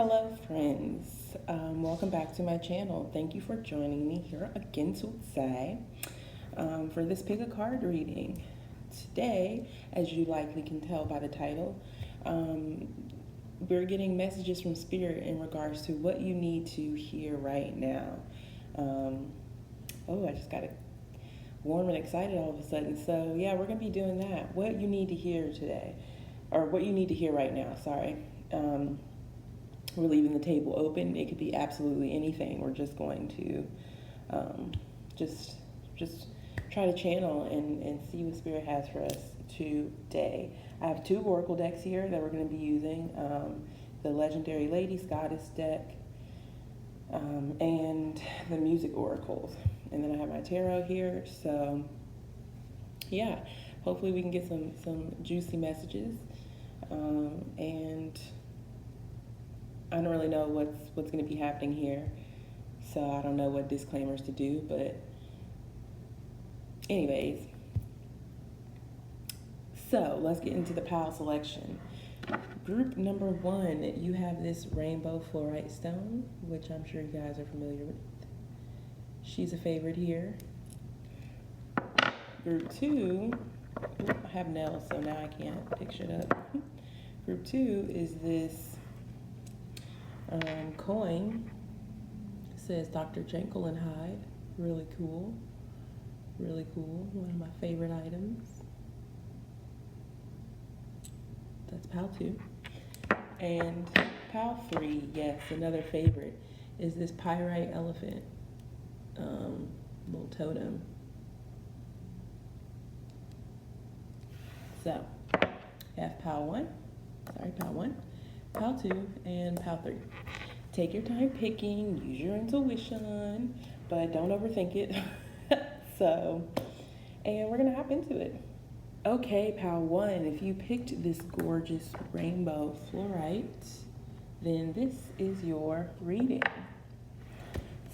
Hello friends, welcome back to my channel. Thank you for joining me here again today for this pick a card reading. Today, as you likely can tell by the title, we're getting messages from Spirit in regards to what you need to hear right now. I just got warm and excited all of a sudden. So yeah, we're going to be doing that. What you need to hear today, or what you need to hear right now, sorry. We're leaving the table open. It could be absolutely anything. We're just going to just try to channel and see what Spirit has for us today. I have two oracle decks here that we're going to be using. The Legendary Ladies Goddess deck and the Music Oracles. And then I have my tarot here. So yeah, hopefully we can get some juicy messages. And I don't really know what's going to be happening here, so I don't know what disclaimers to do, but anyways. So let's get into the pile selection. Group number 1, you have this rainbow fluorite stone, which I'm sure you guys are familiar with. She's a favorite here. Group 2, I have nails, so now I can't pick shit up. Group 2 is this coin. It says Dr. Jekyll and Hyde. Really cool. Really cool. One of my favorite items. That's pile 2. And pile 3, yes, another favorite, is this pyrite elephant. Little totem. So, I have pile 1. Sorry, pile 1. Pile 2 and pile 3. Take your time picking, use your intuition, but don't overthink it. And we're gonna hop into it. Okay, pile 1, if you picked this gorgeous rainbow fluorite, then this is your reading.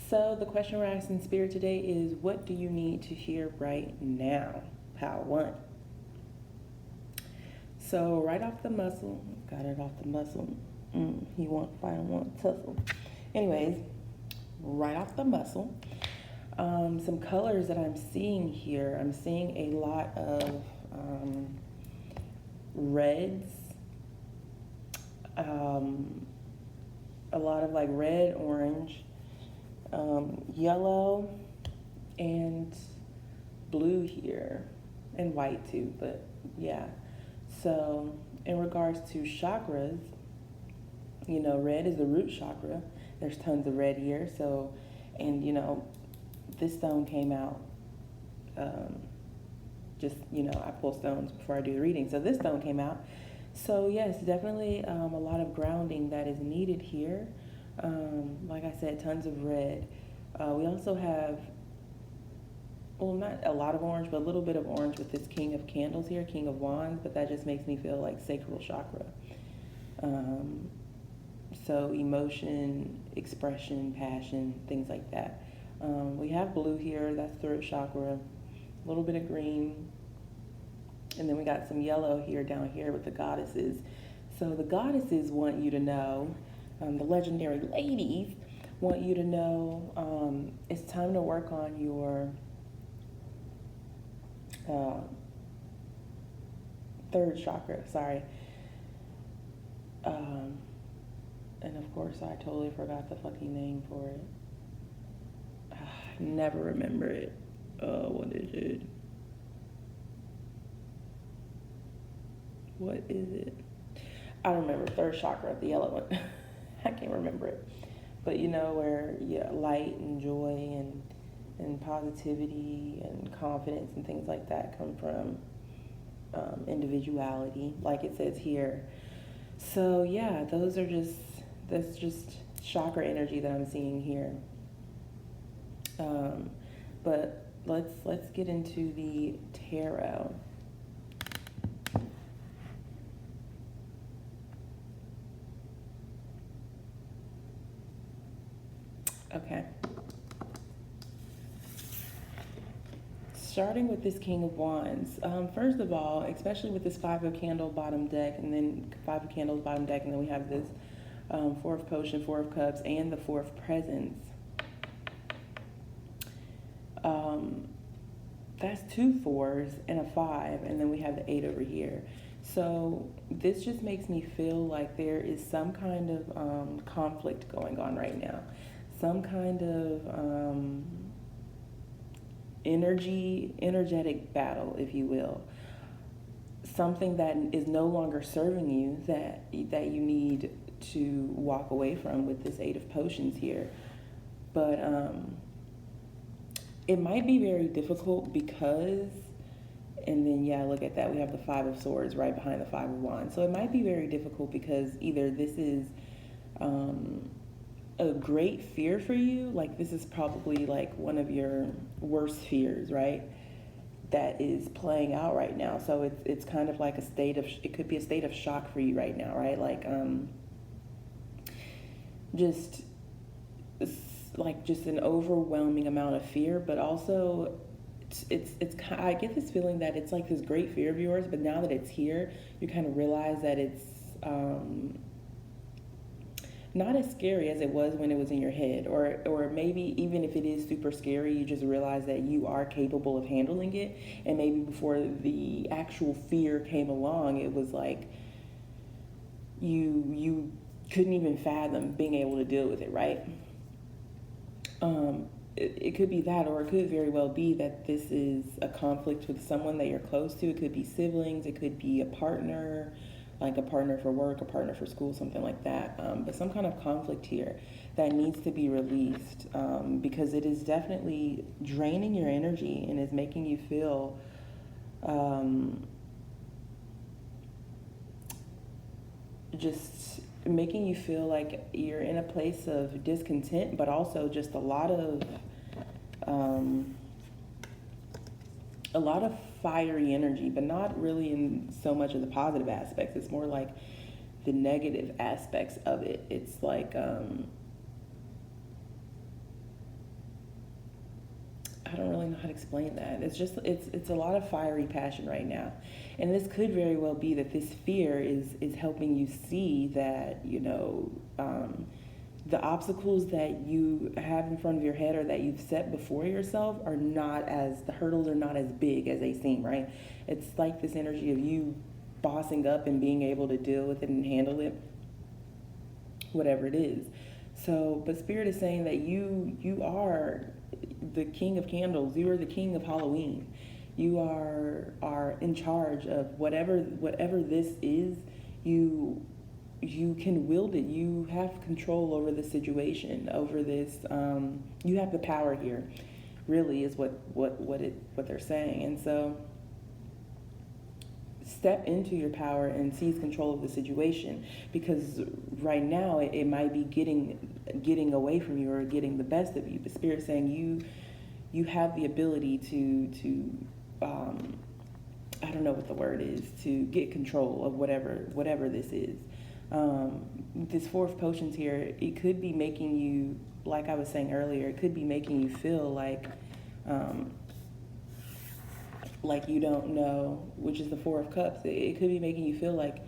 So the question we're asking Spirit today is, what do you need to hear right now, pile 1? So right off the muscle, got it off the muscle. He won't fight, won't tussle. Anyways, right off the muscle, some colors that I'm seeing here. I'm seeing a lot of reds, a lot of like red, orange, yellow, and blue here, and white too, but yeah. So in regards to chakras, you know, red is the root chakra. There's tons of red here. So, and you know, this stone came out, I pull stones before I do the reading. So this stone came out. So yes, definitely a lot of grounding that is needed here. Like I said, tons of red. We also have, well, not a lot of orange, but a little bit of orange with this King of Candles here, King of Wands, but that just makes me feel like sacral chakra. So emotion, expression, passion, things like that. We have blue here, that's throat chakra, a little bit of green, and then we got some yellow here down here with the goddesses. So the goddesses want you to know, the legendary ladies want you to know it's time to work on your third chakra, sorry. And of course, I totally forgot the fucking name for it. I never remember it. What is it? What is it? I don't remember. Third chakra, the yellow one. I can't remember it. But you know, where light and joy and positivity and confidence and things like that come from individuality, like it says here. So yeah, that's just chakra energy that I'm seeing here. But let's get into the tarot. Okay. Starting with this King of Wands. First of all, especially with this Five of Candles bottom deck, and then Five of Candles bottom deck, and then we have this Four of Potion, Four of Cups, and the Four of Presents. That's two fours and a five, and then we have the eight over here. So this just makes me feel like there is some kind of conflict going on right now, some kind of energetic battle, if you will. Something that is no longer serving you, that you need to walk away from with this Eight of Potions here. But it might be very difficult because, and then yeah, look at that, we have the Five of Swords right behind the Five of Wands. So it might be very difficult because either this is a great fear for you, like this is probably like one of your worst fears, right, that is playing out right now. So it's kind of like a state of, it could be a state of shock for you right now, right? Like just an overwhelming amount of fear, but also it's I get this feeling that it's like this great fear of yours, but now that it's here, you kind of realize that it's not as scary as it was when it was in your head, or maybe even if it is super scary, you just realize that you are capable of handling it. And maybe before the actual fear came along, it was like you couldn't even fathom being able to deal with it, right? It could be that, or it could very well be that this is a conflict with someone that you're close to. It could be siblings, it could be a partner, like a partner for work, a partner for school, something like that. But some kind of conflict here that needs to be released, because it is definitely draining your energy and is making you feel just making you feel like you're in a place of discontent, but also just a lot of fiery energy, but not really in so much of the positive aspects. It's more like the negative aspects of it. It's like I don't really know how to explain that. It's just it's a lot of fiery passion right now. And this could very well be that this fear is helping you see that, you know, the obstacles that you have in front of your head or that you've set before yourself are not as, the hurdles are not as big as they seem, right? It's like this energy of you bossing up and being able to deal with it and handle it, whatever it is. So, but Spirit is saying that you are the King of Candles. You are the King of Halloween. You are in charge of whatever this is. You can wield it. You have control over the situation, over this. You have the power here, really, is what they're saying. And so step into your power and seize control of the situation, because right now it might be getting away from you or getting the best of you. But Spirit's saying you have the ability to I don't know what the word is, to get control of whatever this is. This Four of Potions here, it could be making you, like I was saying earlier, it could be making you feel like you don't know, which is the Four of Cups. It could be making you feel like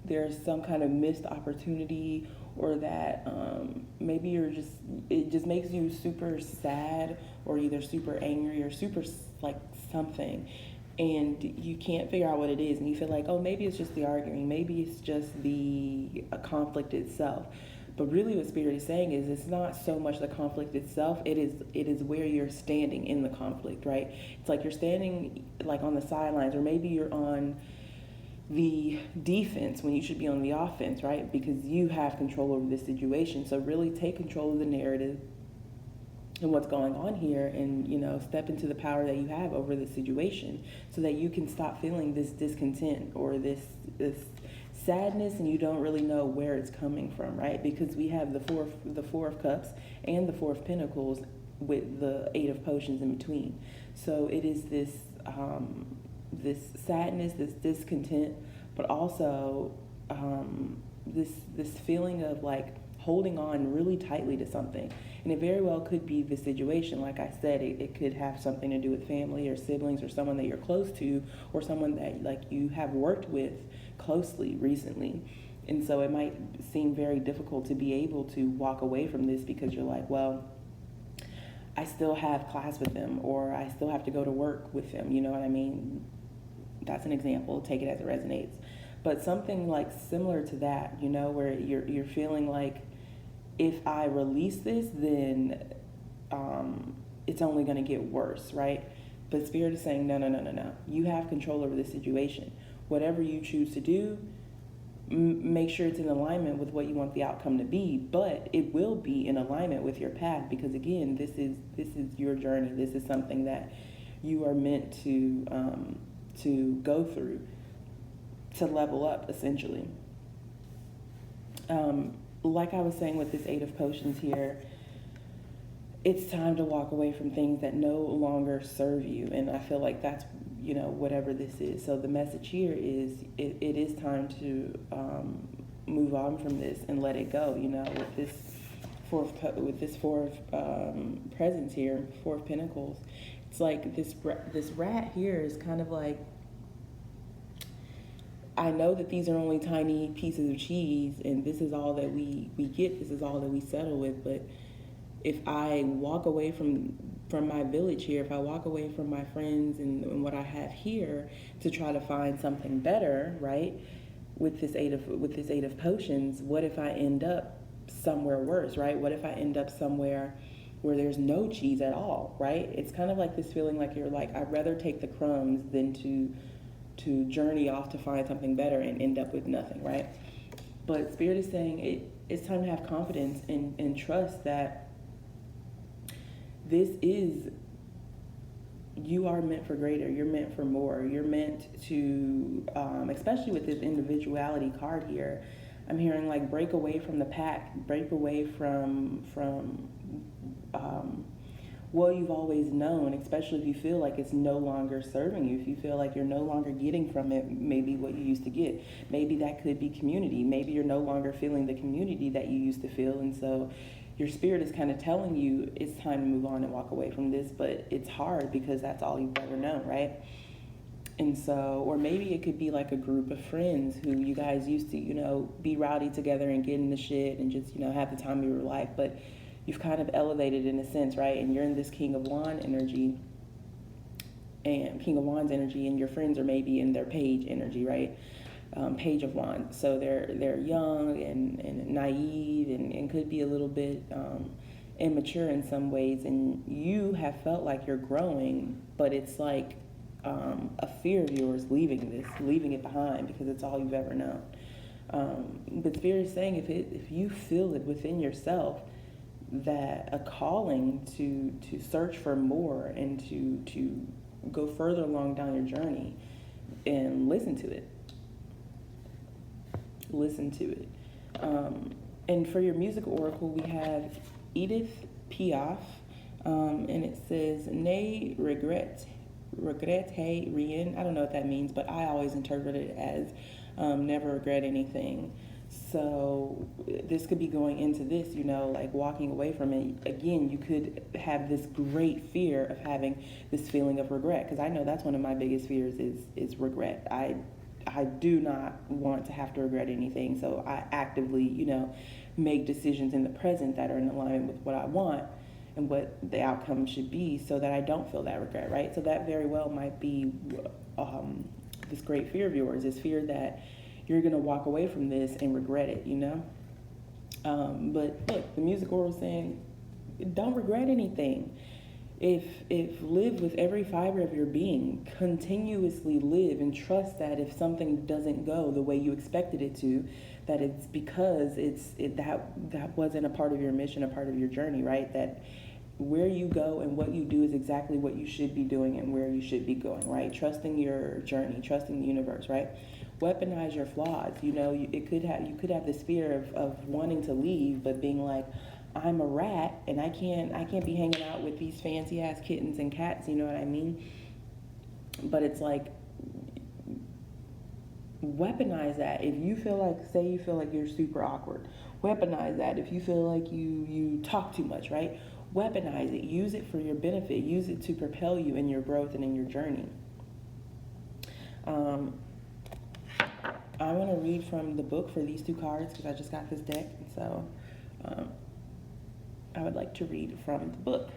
there's some kind of missed opportunity, or that maybe it just makes you super sad, or either super angry or super like something, and you can't figure out what it is, and you feel like, oh, maybe it's just the arguing, maybe it's just the conflict itself. But really what Spirit is saying is it's not so much the conflict itself, it is where you're standing in the conflict, right? It's like you're standing like on the sidelines, or maybe you're on the defense when you should be on the offense, right? Because you have control over this situation. So really take control of the narrative and what's going on here, and, you know, step into the power that you have over the situation, so that you can stop feeling this discontent or this sadness, and you don't really know where it's coming from, right? Because we have the four of Cups and the Four of Pentacles with the Eight of Potions in between. So it is this this sadness, this discontent, but also this feeling of like holding on really tightly to something. And it very well could be the situation. Like I said, it could have something to do with family or siblings or someone that you're close to, or someone that like you have worked with closely recently. And so it might seem very difficult to be able to walk away from this because you're like, well, I still have class with them, or I still have to go to work with them. You know what I mean? That's an example. Take it as it resonates. But something like similar to that, you know, where you're feeling like, if I release this, then it's only going to get worse, right? But Spirit is saying, no, no, no, no, no. You have control over this situation. Whatever you choose to do, make sure it's in alignment with what you want the outcome to be. But it will be in alignment with your path, because again, this is your journey. This is something that you are meant to go through, to level up, essentially. Like I was saying with this Eight of Potions here, it's time to walk away from things that no longer serve you. And I feel like that's, you know, whatever this is. So the message here is it is time to move on from this and let it go, you know, with this fourth presence here, Four of Pentacles. It's like this rat here is kind of like, I know that these are only tiny pieces of cheese and this is all that we get, this is all that we settle with, but if I walk away from my village here, if I walk away from my friends and what I have here to try to find something better, right? With this eight of potions, what if I end up somewhere worse, right? What if I end up somewhere where there's no cheese at all, right? It's kind of like this feeling like you're like, I'd rather take the crumbs than to journey off to find something better and end up with nothing, right? But Spirit is saying it's time to have confidence and trust that you are meant for greater. You're meant for more. You're meant to, especially with this individuality card here, I'm hearing like break away from the pack, break away from what you've always known, especially if you feel like it's no longer serving you, if you feel like you're no longer getting from it maybe what you used to get. Maybe that could be community. Maybe you're no longer feeling the community that you used to feel, and so your spirit is kind of telling you it's time to move on and walk away from this, but it's hard because that's all you've ever known, right? And so, or maybe it could be like a group of friends who you guys used to, you know, be rowdy together and get in the shit and just, you know, have the time of your life, but you've kind of elevated in a sense, right? And you're in this King of Wands energy, and your friends are maybe in their Page energy, right? Page of Wands. So they're young and naive and could be a little bit immature in some ways, and you have felt like you're growing, but it's like a fear of yours leaving it behind because it's all you've ever known. But Spirit is saying if you feel it within yourself, that a calling to search for more and to go further along down your journey, and listen to it. And for your musical oracle, we have Edith Piaf, and it says ne regrette rien. I don't know what that means, but I always interpret it as never regret anything. So this could be going into this, you know, like walking away from it. Again, you could have this great fear of having this feeling of regret, because I know that's one of my biggest fears is regret. I do not want to have to regret anything, so I actively, you know, make decisions in the present that are in alignment with what I want and what the outcome should be, so that I don't feel that regret, right? So that very well might be this great fear of yours, this fear that you're going to walk away from this and regret it, you know? But look, the music oracle is saying, don't regret anything. If live with every fiber of your being, continuously live and trust that if something doesn't go the way you expected it to, that it's because that wasn't a part of your mission, a part of your journey, right? That where you go and what you do is exactly what you should be doing and where you should be going, right? Trusting your journey, trusting the universe, right? Weaponize your flaws. You know, you could have this fear of wanting to leave, but being like, I'm a rat and I can't be hanging out with these fancy ass kittens and cats, you know what I mean? But it's like, weaponize that. If you feel like you're super awkward, weaponize that. If you feel like you talk too much, right? Weaponize it. Use it for your benefit. Use it to propel you in your growth and in your journey. I'm going to read from the book for these two cards because I just got this deck, and so um, I would like to read from the book.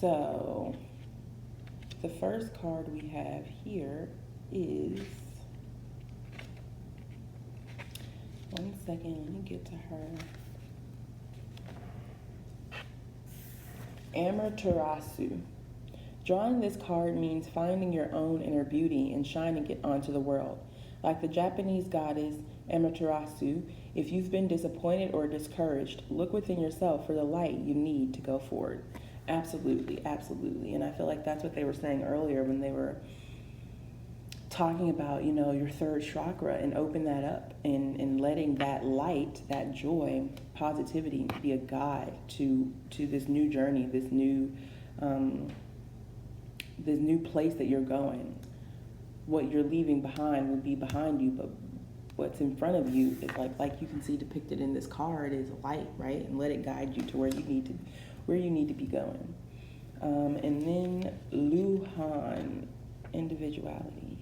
So the first card we have here is, one second, let me get to her. Amaterasu. Drawing this card means finding your own inner beauty and shining it onto the world. Like the Japanese goddess Amaterasu, if you've been disappointed or discouraged, look within yourself for the light you need to go forward. Absolutely, absolutely. And I feel like that's what they were saying earlier when they were talking about, your third chakra, and open that up and letting that light, that joy, positivity be a guide to this new journey, this new place that you're going. What you're leaving behind will be behind you, but what's in front of you is like you can see depicted in this card is light, right? And let it guide you to where you need to be going. And then Luhan, individuality.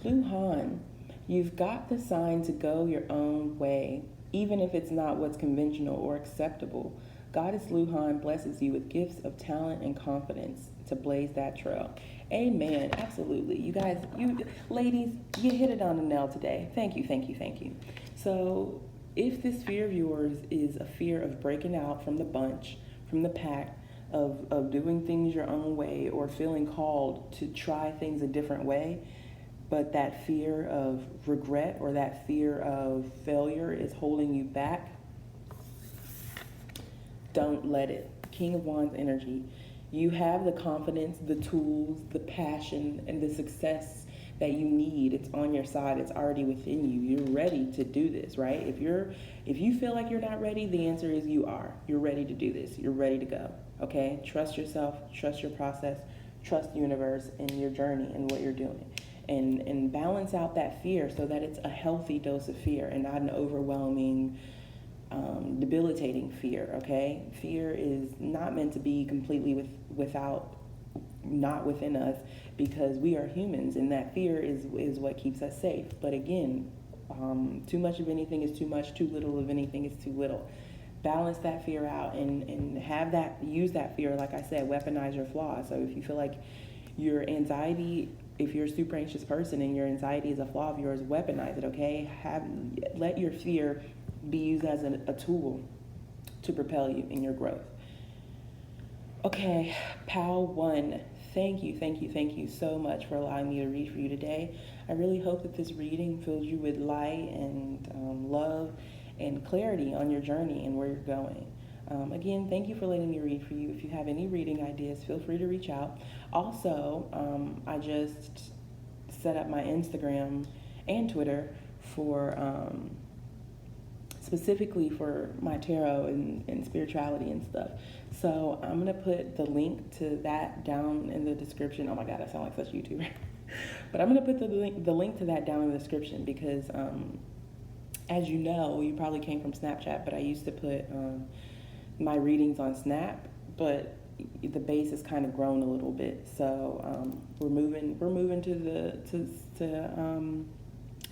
Luhan, you've got the sign to go your own way, even if it's not what's conventional or acceptable. Goddess Luhan blesses you with gifts of talent and confidence to blaze that trail. Amen. Absolutely. You guys, ladies, you hit it on the nail today. Thank you, thank you, thank you. So if this fear of yours is a fear of breaking out from the bunch, from the pack, of doing things your own way, or feeling called to try things a different way, but that fear of regret or that fear of failure is holding you back, don't let it. King of Wands energy. You have the confidence, the tools, the passion, and the success that you need. It's on your side. It's already within you. You're ready to do this, right? If you feel like you're not ready, the answer is you are. You're ready to do this. You're ready to go. Okay? Trust yourself, trust your process, trust the universe and your journey and what you're doing. And balance out that fear so that it's a healthy dose of fear and not an overwhelming, debilitating fear, okay? Fear is not meant to be completely not within us, because we are humans, and that fear is what keeps us safe. But again, too much of anything is too much, too little of anything is too little. Balance that fear out and use that fear, like I said, weaponize your flaws. So if you feel like your anxiety, if you're a super anxious person and your anxiety is a flaw of yours, weaponize it, okay? Let your fear be used as a tool to propel you in your growth. Okay, Pal 1, thank you so much for allowing me to read for you today. I really hope that this reading fills you with light and love and clarity on your journey and where you're going. Again, thank you for letting me read for you. If you have any reading ideas, feel free to reach out. Also, I just set up my Instagram and Twitter for specifically for my tarot and spirituality and stuff. So I'm going to put the link to that down in the description. Oh my God, I sound like such a YouTuber. But I'm going to put the link to that down in the description because, as you know, you probably came from Snapchat, but I used to put my readings on Snap, but the base has kind of grown a little bit. So we're moving to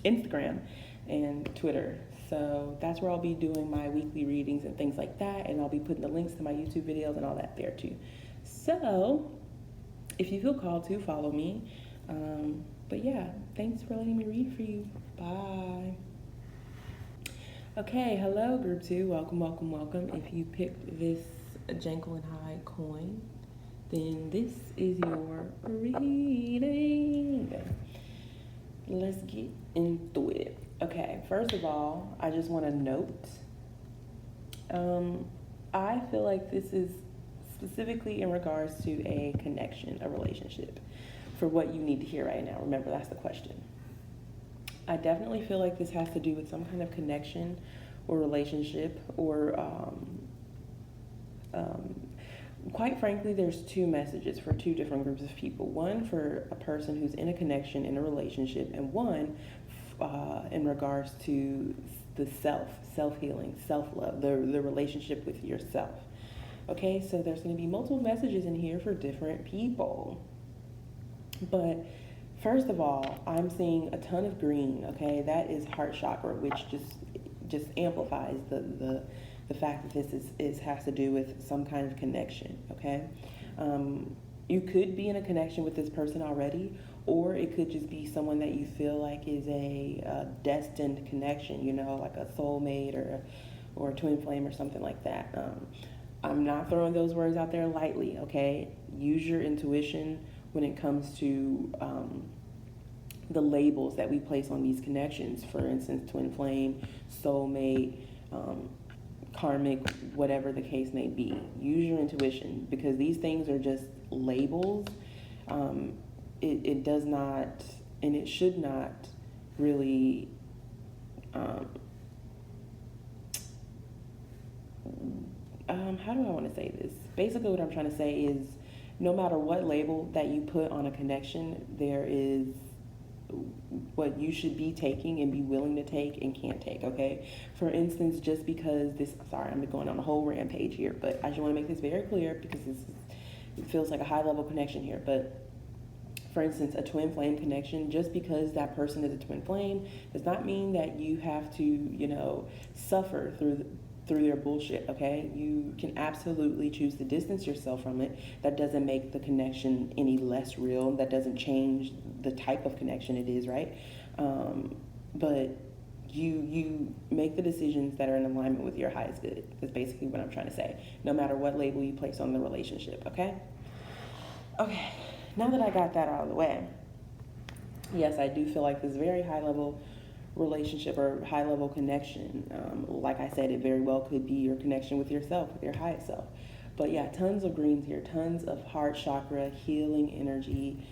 Instagram and Twitter. So that's where I'll be doing my weekly readings and things like that, and I'll be putting the links to my YouTube videos and all that there too. So if you feel called to, follow me. But yeah, thanks for letting me read for you. Bye. Okay, hello group 2. Welcome. If you picked this Jekyll and Hyde coin, then this is your reading. Let's get into it. Okay, first of all, I just want to note, I feel like this is specifically in regards to a connection, a relationship, for what you need to hear right now. Remember, that's the question. I definitely feel like this has to do with some kind of connection or relationship, or quite frankly, there's two messages for two different groups of people. One for a person who's in a connection, in a relationship, and one in regards to the self-healing, self-love, the relationship with yourself. Okay, so there's going to be multiple messages in here for different people. But first of all, I'm seeing a ton of green. Okay, that is heart chakra, which just amplifies the fact that this is has to do with some kind of connection. Okay, you could be in a connection with this person already, or it could just be someone that you feel like is a destined connection. You know, like a soulmate or a twin flame or something like that. I'm not throwing those words out there lightly. Okay, use your intuition when it comes to the labels that we place on these connections. For instance, twin flame, soulmate, karmic, whatever the case may be. Use your intuition, because these things are just labels. It does not, and it should not really how do I want to say this? Basically, what I'm trying to say is no matter what label that you put on a connection, there is what you should be taking and be willing to take and can't take, okay? For instance, just because this, sorry, I'm going on a whole rampage here, but I just want to make this very clear because it feels like a high level connection here. But for instance, a twin flame connection, just because that person is a twin flame does not mean that you have to, you know, suffer through their bullshit, okay? You can absolutely choose to distance yourself from it. That doesn't make the connection any less real. That doesn't change the type of connection it is, right? But you make the decisions that are in alignment with your highest good. That's basically what I'm trying to say. No matter what label you place on the relationship, okay? Okay, now that I got that out of the way, yes, I do feel like this very high level relationship or high level connection, like I said, it very well could be your connection with yourself, with your highest self. But yeah, tons of greens here, tons of heart chakra, healing energy.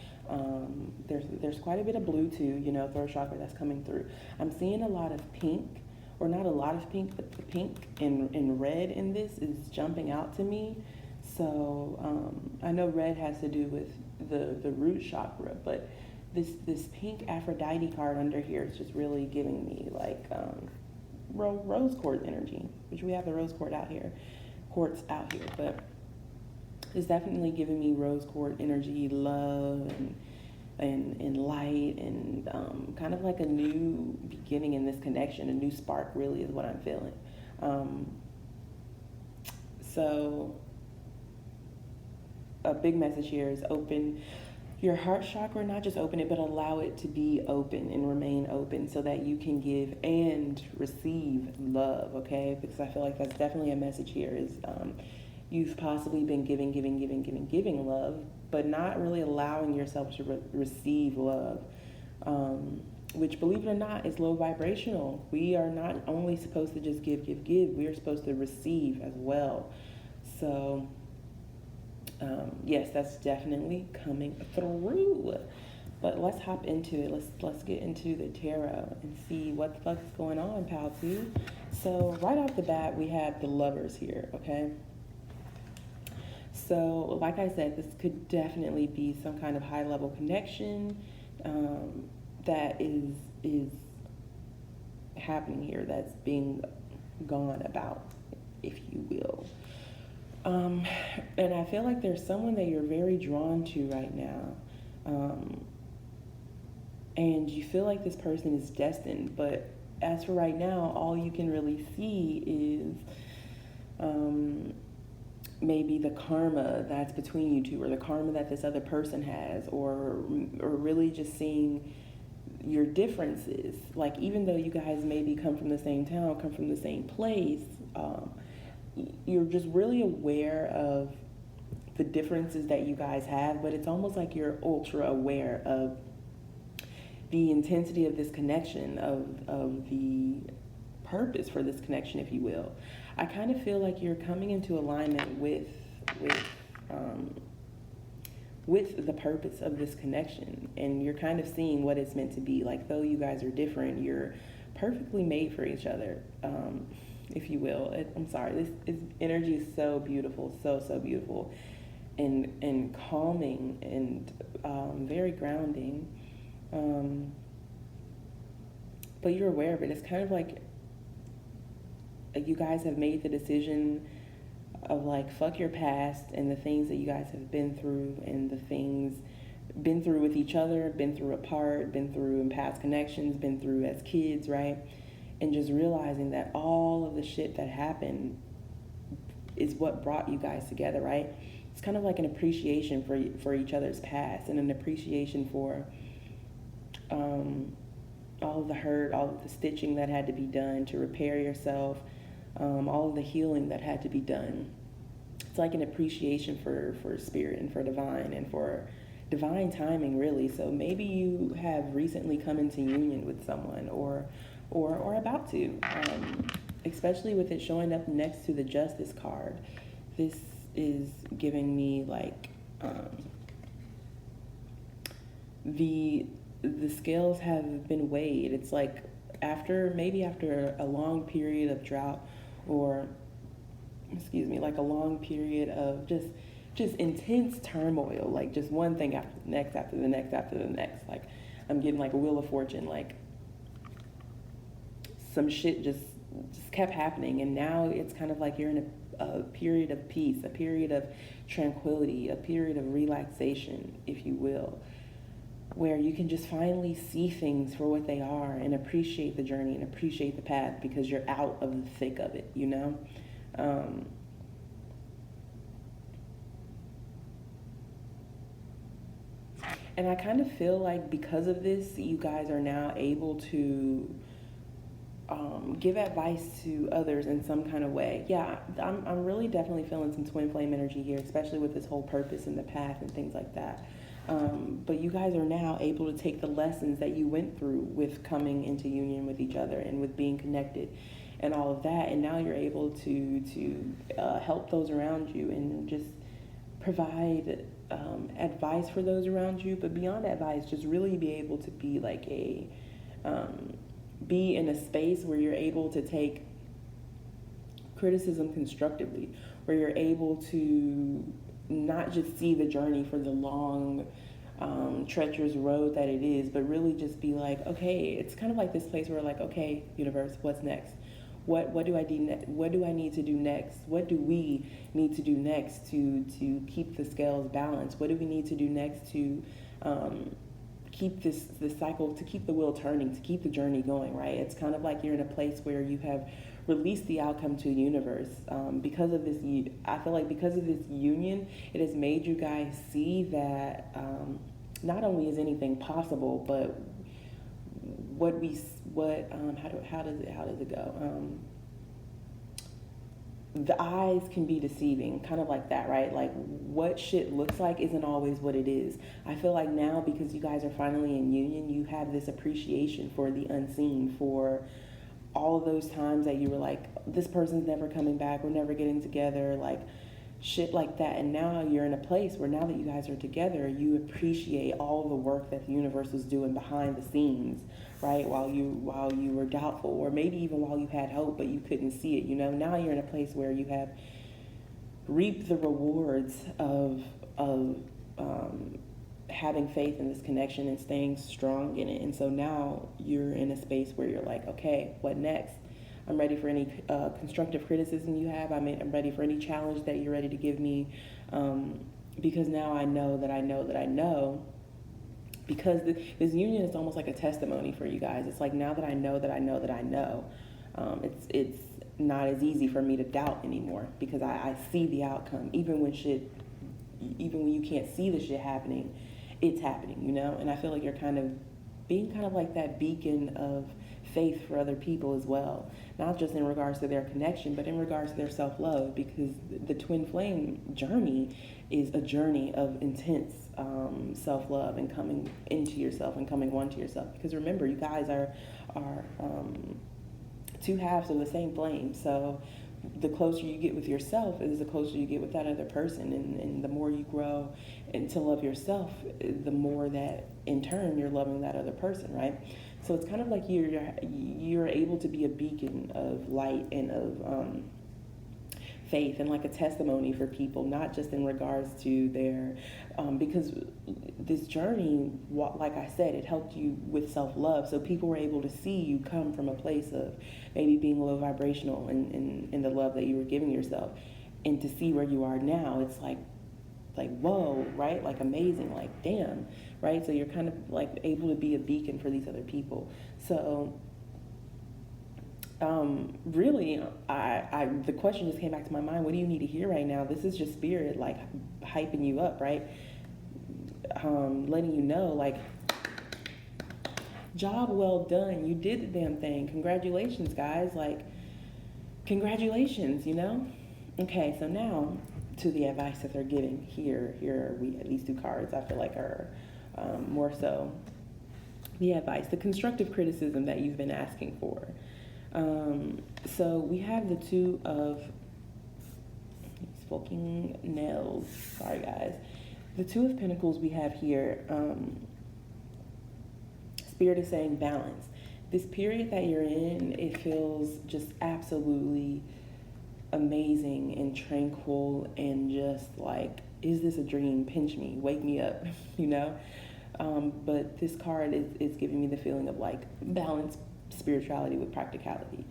There's quite a bit of blue too, you know, throat chakra that's coming through. I'm seeing a lot of pink, or not a lot of pink, but the pink and red in this is jumping out to me. So I know red has to do with the root chakra, but this pink Aphrodite card under here is just really giving me like rose quartz energy, which we have the rose quartz out here, but it's definitely giving me rose quartz energy, love and light, and kind of like a new beginning in this connection, a new spark really is what I'm feeling. So a big message here is open your heart chakra, not just open it, but allow it to be open and remain open so that you can give and receive love, okay? Because I feel like that's definitely a message here is you've possibly been giving love, but not really allowing yourself to receive love, which, believe it or not, is low vibrational. We are not only supposed to just give. We are supposed to receive as well. So yes, that's definitely coming through. But let's hop into it. Let's get into the tarot and see what the fuck is going on, pal two. So right off the bat, we have the Lovers here, okay? So like I said, this could definitely be some kind of high level connection that is happening here, that's being gone about, if you will. And I feel like there's someone that you're very drawn to right now. And you feel like this person is destined, but as for right now, all you can really see is maybe the karma that's between you two, or the karma that this other person has, or really just seeing your differences. Like, even though you guys maybe come from the same town, come from the same place, you're just really aware of the differences that you guys have, but it's almost like you're ultra aware of the intensity of this connection, of the purpose for this connection, if you will. I kind of feel like you're coming into alignment with the purpose of this connection, and you're kind of seeing what it's meant to be. Like, though you guys are different, you're perfectly made for each other, if you will. I'm sorry, this energy is so beautiful, so beautiful, and calming, and very grounding. But you're aware of it. It's kind of like you guys have made the decision of like, fuck your past and the things that you guys have been through, and the things been through with each other, been through apart, been through in past connections, been through as kids, right? And just realizing that all of the shit that happened is what brought you guys together, right? It's kind of like an appreciation for each other's past, and an appreciation for all of the hurt, all of the stitching that had to be done to repair yourself, all of the healing that had to be done. It's like an appreciation for spirit and for divine and for divine timing, really. So maybe you have recently come into union with someone, or about to, especially with it showing up next to the Justice card. This is giving me like the scales have been weighed. It's like after a long period of drought, or like a long period of just intense turmoil, like just one thing after the next, after the next, after the next. Like I'm getting like a Wheel of Fortune, like some shit just kept happening, and now it's kind of like you're in a period of peace, a period of tranquility, a period of relaxation, if you will, where you can just finally see things for what they are and appreciate the journey and appreciate the path, because you're out of the thick of it, you know? And I kind of feel like because of this, you guys are now able to give advice to others in some kind of way. Yeah, I'm really definitely feeling some twin flame energy here, especially with this whole purpose and the path and things like that. But you guys are now able to take the lessons that you went through with coming into union with each other and with being connected and all of that, and now you're able to help those around you and just provide advice for those around you. But beyond advice, just really be able to be like be in a space where you're able to take criticism constructively, where you're able to not just see the journey for the long treacherous road that it is, but really just be like, okay, it's kind of like this place where like, okay, universe, what's next? What do I need to do next? What do we need to do next to keep the scales balanced? What do we need to do next to keep this cycle, to keep the wheel turning, to keep the journey going, right? It's kind of like you're in a place where you have released the outcome to the universe. Because of this, I feel like because of this union, it has made you guys see that not only is anything possible, but how does it go? The eyes can be deceiving, kind of like that, right? Like what shit looks like isn't always what it is. I feel like now, because you guys are finally in union, you have this appreciation for the unseen, for all of those times that you were like, this person's never coming back, we're never getting together, like shit like that. And now you're in a place where now that you guys are together, you appreciate all the work that the universe was doing behind the scenes, right? While you were doubtful, or maybe even while you had hope but you couldn't see it, you know. Now you're in a place where you have reaped the rewards of having faith in this connection and staying strong in it. And so now you're in a space where you're like, okay, what next? I'm ready for any constructive criticism you have. I'm ready for any challenge that you're ready to give me, because now I know that I know that I know. Because this union is almost like a testimony for you guys. It's like, now that I know that I know that I know, it's not as easy for me to doubt anymore, because I see the outcome. Even when you can't see the shit happening, it's happening, you know? And I feel like you're kind of being kind of like that beacon of faith for other people as well, not just in regards to their connection, but in regards to their self-love, because the twin flame journey is a journey of intense self-love and coming into yourself and coming one to yourself. Because remember, you guys are two halves of the same flame. So the closer you get with yourself is the closer you get with that other person, and the more you grow and to love yourself, the more that in turn you're loving that other person, right? So it's kind of like you're able to be a beacon of light and of faith, and like a testimony for people, not just in regards to their because this journey, like I said, it helped you with self-love. So people were able to see you come from a place of maybe being low vibrational in the love that you were giving yourself, and to see where you are now, it's like whoa, right? Like amazing, like damn, right? So you're kind of like able to be a beacon for these other people. So really, I the question just came back to my mind. What do you need to hear right now? This is just spirit, like hyping you up, right? Letting you know, like, job well done. You did the damn thing. Congratulations, guys. Like, congratulations, you know? Okay, so now to the advice that they're giving here. Here are these two cards I feel like are more so the advice, the constructive criticism that you've been asking for. So we have the two of fucking nails. Sorry, guys. The two of pentacles we have here. Spirit is saying balance. This period that you're in, it feels just absolutely amazing and tranquil and just like, is this a dream? Pinch me, wake me up, you know? But this card is giving me the feeling of like balance spirituality with practicality.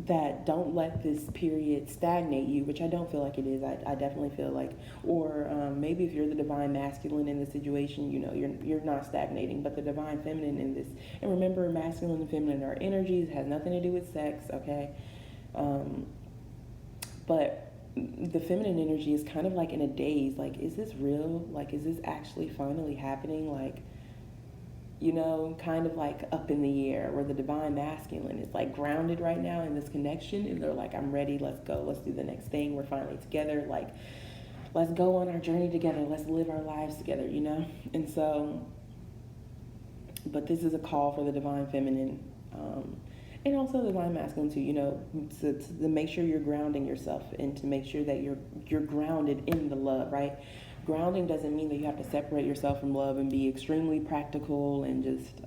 That don't let this period stagnate you, which I don't feel like it is. I definitely feel like, or maybe if you're the divine masculine in the situation, you know, you're not stagnating, but the divine feminine in this. And remember, masculine and feminine are energies, has nothing to do with sex, okay? But the feminine energy is kind of like in a daze, like, is this real? Like, is this actually finally happening? Like, you know, kind of like up in the air, where the divine masculine is like grounded right now in this connection, and they're like, I'm ready, let's go, let's do the next thing, we're finally together, like, let's go on our journey together, let's live our lives together, you know? And so, but this is a call for the divine feminine, and also the divine masculine too, you know, to make sure you're grounding yourself and to make sure that you're grounded in the love, right? Grounding doesn't mean that you have to separate yourself from love and be extremely practical and just,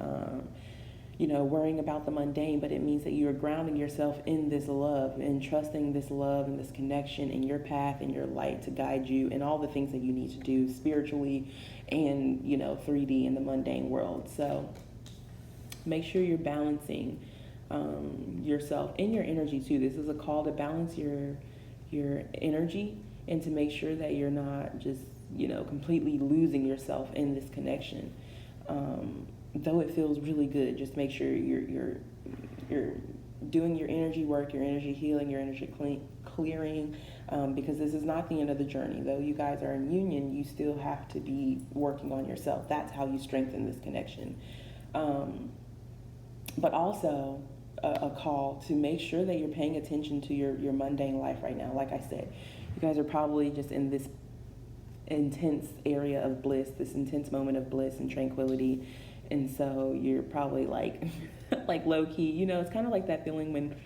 you know, worrying about the mundane, but it means that you are grounding yourself in this love and trusting this love and this connection in your path and your light to guide you in all the things that you need to do spiritually and, you know, 3D in the mundane world. So make sure you're balancing yourself and your energy too. This is a call to balance your energy and to make sure that you're not just, you know, completely losing yourself in this connection. Though it feels really good, just make sure you're doing your energy work, your energy healing, your energy clearing, because this is not the end of the journey. Though you guys are in union, you still have to be working on yourself. That's how you strengthen this connection. But also a call to make sure that you're paying attention to your mundane life right now. Like I said, you guys are probably just in this intense area of bliss, this intense moment of bliss and tranquility. And so you're probably like, like low key, you know, it's kind of like that feeling when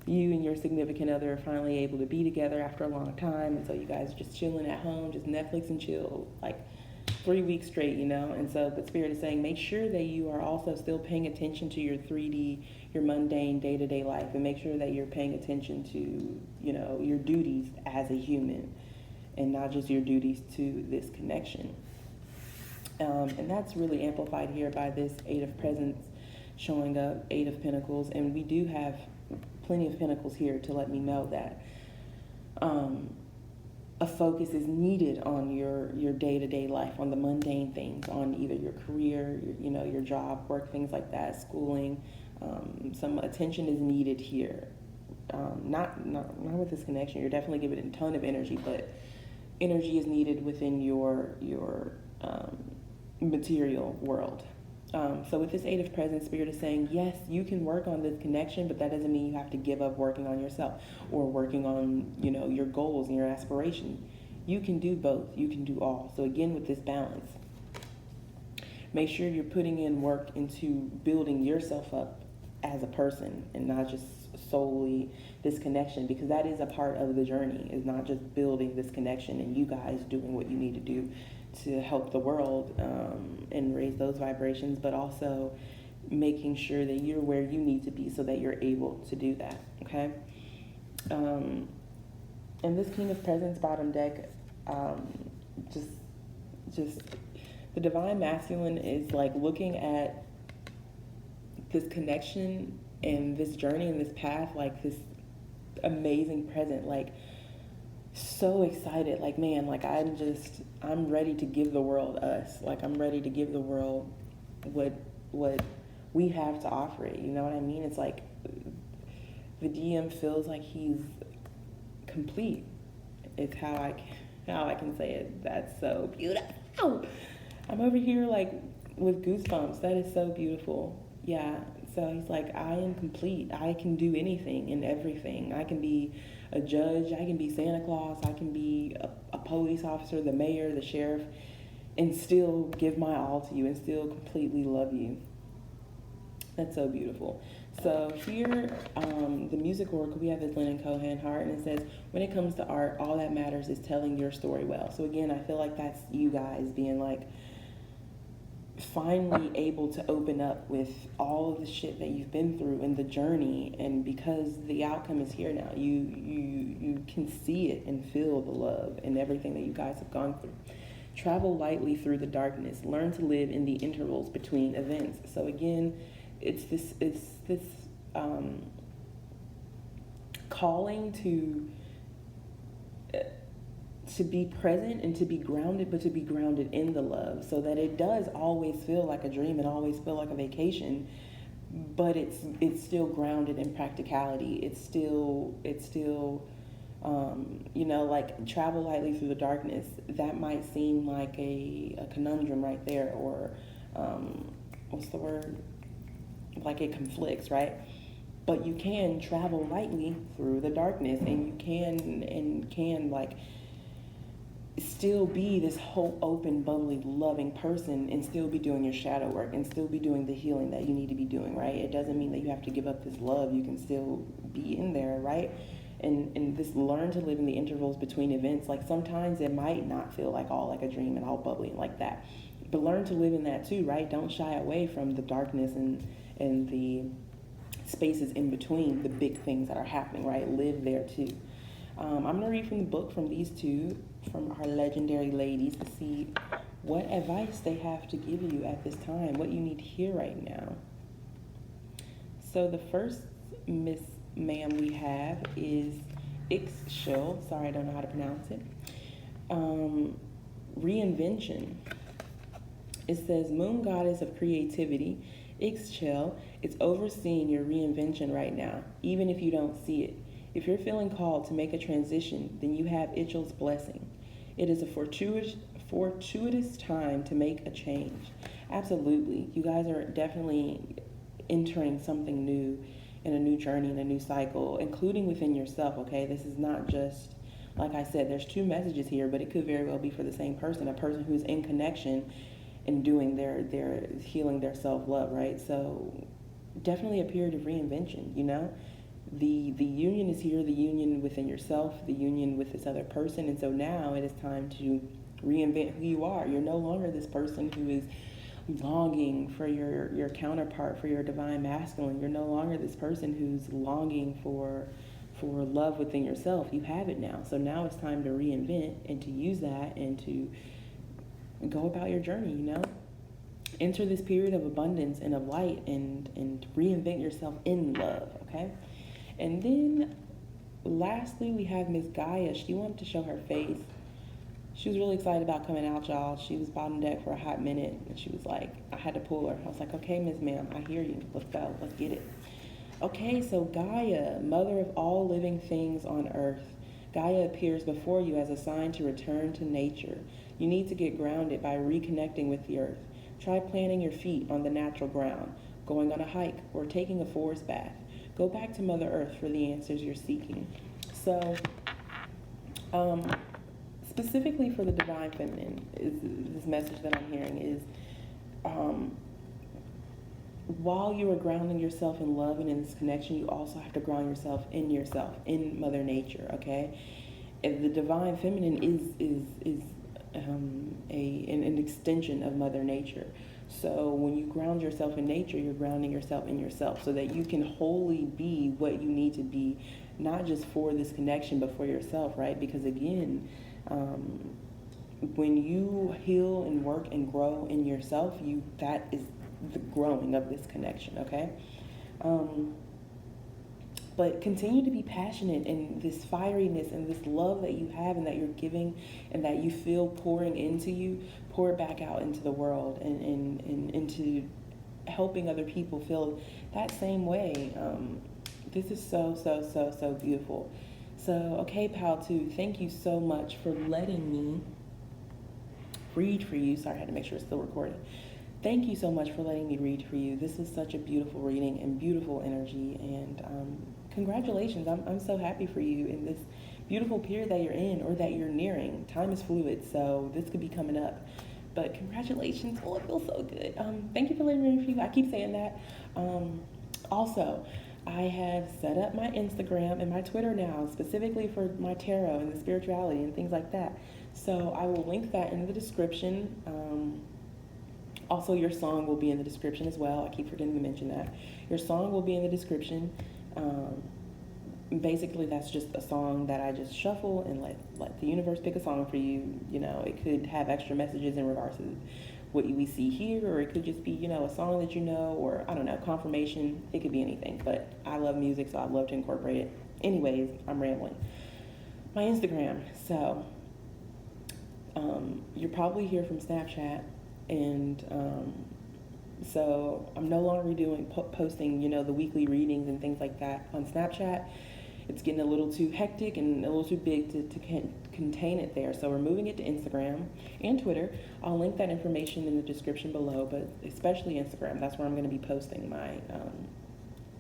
you and your significant other are finally able to be together after a long time. And so you guys are just chilling at home, just Netflix and chill, like 3 weeks straight, you know? And so, but Spirit is saying, make sure that you are also still paying attention to your 3D, your mundane day-to-day life, and make sure that you're paying attention to, you know, your duties as a human and not just your duties to this connection. And that's really amplified here by this Eight of Presents showing up, Eight of Pentacles, and we do have plenty of Pentacles here to let me know that a focus is needed on your day-to-day life, on the mundane things, on either your career, you know, your job, work, things like that, schooling. Some attention is needed here. Not with this connection. You're definitely giving it a ton of energy, but energy is needed within your material world. So with this Eight of Presents, Spirit is saying, yes, you can work on this connection, but that doesn't mean you have to give up working on yourself or working on, you know, your goals and your aspirations. You can do both. You can do all. So again, with this balance, make sure you're putting in work into building yourself up as a person and not just solely this connection, because that is a part of the journey, is not just building this connection and you guys doing what you need to do to help the world and raise those vibrations, but also making sure that you're where you need to be so that you're able to do that, okay? And this King of Presents bottom deck, just the divine masculine is like looking at this connection and this journey and this path, like this amazing present. Like, so excited. Like, man, like I'm ready to give the world us. Like, I'm ready to give the world what we have to offer it. You know what I mean? It's like the DM feels like he's complete. It's how I can say it. That's so beautiful. I'm over here like with goosebumps. That is so beautiful. Yeah. So he's like, I am complete. I can do anything and everything. I can be a judge. I can be Santa Claus. I can be a police officer, the mayor, the sheriff, and still give my all to you and still completely love you. That's so beautiful. So here, the music oracle, we have this Lennon Cohen heart, and it says, when it comes to art, all that matters is telling your story well. So again, I feel like that's you guys being like, finally able to open up with all of the shit that you've been through and the journey, and because the outcome is here now, you can see it and feel the love and everything that you guys have gone through. Travel lightly through the darkness. Learn to live in the intervals between events. So again, it's this calling to be present and to be grounded, but to be grounded in the love, so that it does always feel like a dream and always feel like a vacation, but it's still grounded in practicality. It's still like travel lightly through the darkness. That might seem like a conundrum right there, or what's the word? Like it conflicts, right? But you can travel lightly through the darkness, and you can like still be this whole open, bubbly, loving person, and still be doing your shadow work, and still be doing the healing that you need to be doing, right? It doesn't mean that you have to give up this love. You can still be in there, right? And this learn to live in the intervals between events. Like, sometimes it might not feel like all like a dream and all bubbly and like that, but learn to live in that too, right? Don't shy away from the darkness and the spaces in between the big things that are happening, right? Live there too. I'm going to read from the book from these two, from our legendary ladies, to see what advice they have to give you at this time, what you need to hear right now. So the first Miss Ma'am we have is Ixchel. Sorry, I don't know how to pronounce it. Reinvention. It says, Moon Goddess of Creativity, Ixchel is overseeing your reinvention right now, even if you don't see it. If you're feeling called to make a transition, then you have Ixchel's blessing. It is a fortuitous time to make a change. Absolutely. You guys are definitely entering something new, in a new journey, in a new cycle, including within yourself, okay? This is not just, like I said, there's two messages here, but it could very well be for the same person, a person who's in connection and doing their healing their self-love, right? So definitely a period of reinvention, you know? The union is here, the union within yourself, the union with this other person, and so now it is time to reinvent who you are. You're no longer this person who is longing for your counterpart, for your divine masculine. You're no longer this person who's longing for love within yourself. You have it now. So now it's time to reinvent and to use that and to go about your journey, you know? Enter this period of abundance and of light and reinvent yourself in love, okay? And then lastly, we have Miss Gaia. She wanted to show her face. She was really excited about coming out, y'all. She was bottom deck for a hot minute, and she was like, I had to pull her. I was like, okay, Miss Ma'am, I hear you. Let's go. Let's get it. Okay, so Gaia, mother of all living things on earth. Gaia appears before you as a sign to return to nature. You need to get grounded by reconnecting with the earth. Try planting your feet on the natural ground, going on a hike, or taking a forest bath. Go back to Mother Earth for the answers you're seeking. So, specifically for the Divine Feminine, this message that I'm hearing is, while you are grounding yourself in love and in this connection, you also have to ground yourself, in Mother Nature, okay? And the Divine Feminine is an extension of Mother Nature. So when you ground yourself in nature, you're grounding yourself in yourself so that you can wholly be what you need to be, not just for this connection, but for yourself, right? Because again, when you heal and work and grow in yourself, that is the growing of this connection, okay? But continue to be passionate, and this fieriness and this love that you have and that you're giving and that you feel pouring into you, pour it back out into the world, and into helping other people feel that same way. This is so beautiful. So, okay, pal, too, thank you so much for letting me read for you. Sorry, I had to make sure it's still recording. Thank you so much for letting me read for you. This was such a beautiful reading and beautiful energy, and congratulations. I'm so happy for you in this beautiful period that you're in or that you're nearing. Time is fluid, so this could be coming up. But congratulations. Oh, it feels so good. Thank you for letting me read for you. I keep saying that. Also, I have set up my Instagram and my Twitter now, specifically for my tarot and the spirituality and things like that. So I will link that in the description. Also, your song will be in the description as well. I keep forgetting to mention that. Your song will be in the description. Basically, that's just a song that I just shuffle and let the universe pick a song for you. You know, it could have extra messages in regards to what we see here, or it could just be, you know, a song that you know, or I don't know, confirmation. It could be anything, but I love music, so I'd love to incorporate it. Anyways, I'm rambling. My Instagram. So, you're probably here from Snapchat. And so I'm no longer posting, you know, the weekly readings and things like that on Snapchat. It's getting a little too hectic and a little too big to contain it there. So we're moving it to Instagram and Twitter. I'll link that information in the description below, but especially Instagram. That's where I'm going to be posting my,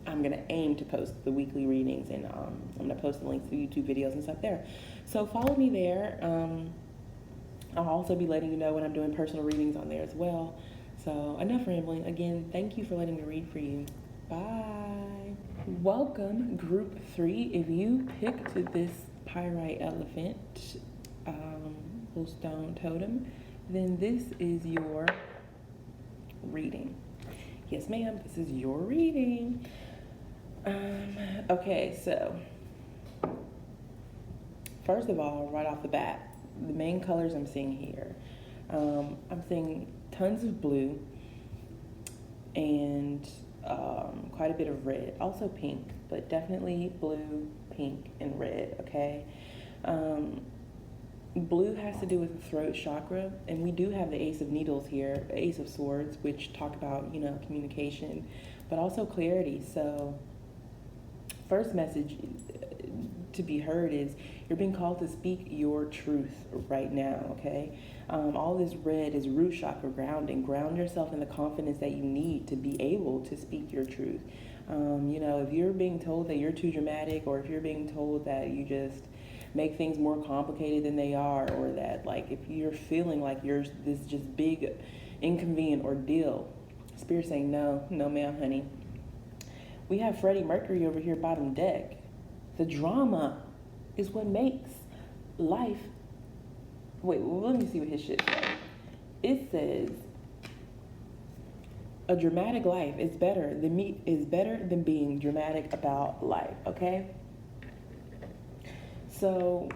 I'm going to aim to post the weekly readings, and I'm going to post the links to YouTube videos and stuff there. So follow me there. I'll also be letting you know when I'm doing personal readings on there as well. So enough rambling. Again, thank you for letting me read for you. Bye. Welcome, group 3. If you picked this pyrite elephant, little stone totem, then this is your reading. Yes, ma'am, this is your reading. Okay, so first of all, right off the bat, the main colors I'm seeing here, I'm seeing tons of blue and quite a bit of red, also pink, but definitely blue, pink, and red. Okay, blue has to do with the throat chakra, and we do have the Ace of Needles here, Ace of Swords, which talk about, you know, communication, but also clarity. So first message to be heard is you're being called to speak your truth right now, okay? All this red is root chakra grounding. Ground yourself in the confidence that you need to be able to speak your truth. You know, if you're being told that you're too dramatic, or if you're being told that you just make things more complicated than they are, or that, like, if you're feeling like you're this just big inconvenient ordeal, Spirit's saying, no, ma'am, honey. We have Freddie Mercury over here, bottom deck. The drama is what makes life. Wait, well, let me see what his shit says. It says, a dramatic life is better than being dramatic about life. Okay. So,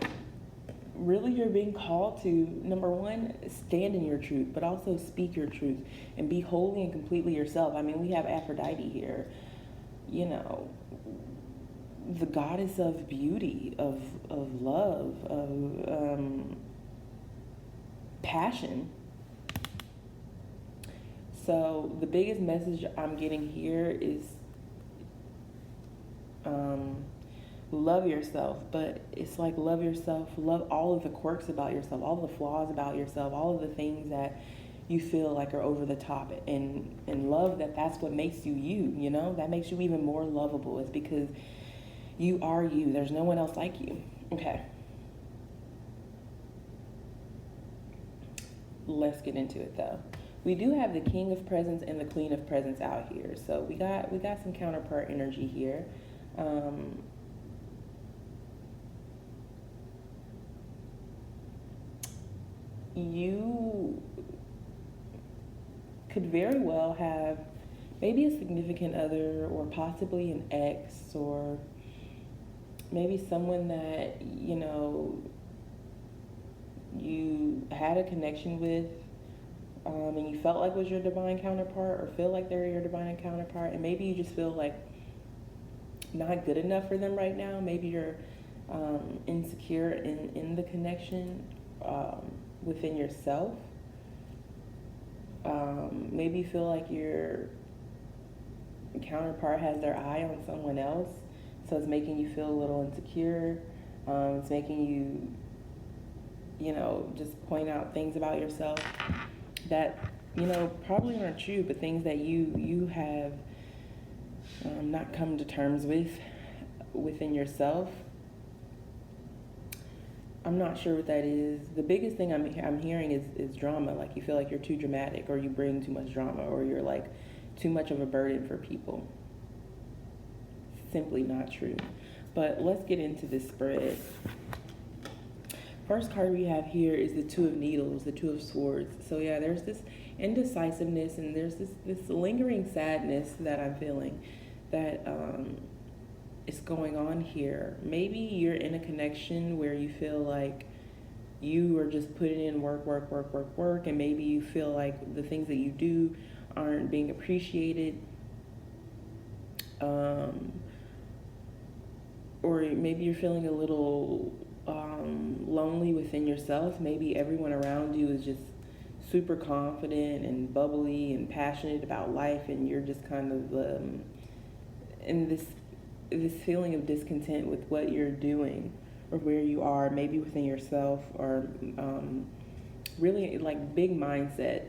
really, you're being called to, number one, stand in your truth, but also speak your truth and be wholly and completely yourself. I mean, we have Aphrodite here. You know, the goddess of beauty, of love, of passion. So the biggest message I'm getting here is love yourself, but it's like love yourself, love all of the quirks about yourself, all the flaws about yourself, all of the things that you feel like are over the top, and love that's what makes you you, you know, that makes you even more lovable. It's because you are you. There's no one else like you. Okay. Let's get into it though. We do have the King of Presents and the Queen of Presents out here. So we got some counterpart energy here. You could very well have maybe a significant other, or possibly an ex, or maybe someone that, you know, you had a connection with, and you felt like was your divine counterpart, or feel like they're your divine counterpart, and maybe you just feel like not good enough for them right now. Maybe you're insecure in the connection within yourself. Maybe you feel like your counterpart has their eye on someone else, so it's making you feel a little insecure. It's making you, just point out things about yourself that, probably aren't true, but things that you have not come to terms with within yourself. I'm not sure what that is. The biggest thing I'm hearing is drama. Like you feel like you're too dramatic, or you bring too much drama, or you're like too much of a burden for people. Simply not true. But let's get into this spread. First card we have here is the Two of Needles, the Two of Swords. So yeah, there's this indecisiveness, and there's this lingering sadness that I'm feeling that is going on here. Maybe you're in a connection where you feel like you are just putting in work, and maybe you feel like the things that you do aren't being appreciated. Or maybe you're feeling a little lonely within yourself. Maybe everyone around you is just super confident and bubbly and passionate about life, and you're just kind of in this feeling of discontent with what you're doing or where you are, maybe within yourself, or really like big mindset,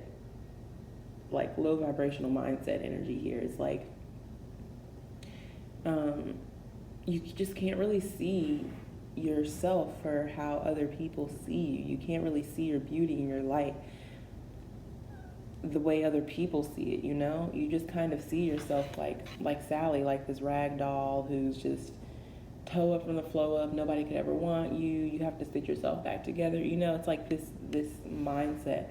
like low vibrational mindset energy here. It's like you just can't really see yourself for how other people see you. You can't really see your beauty and your light the way other people see it, You just kind of see yourself like Sally, like this rag doll who's just toe up from the flow up. Nobody could ever want you. You have to stitch yourself back together. It's like this mindset.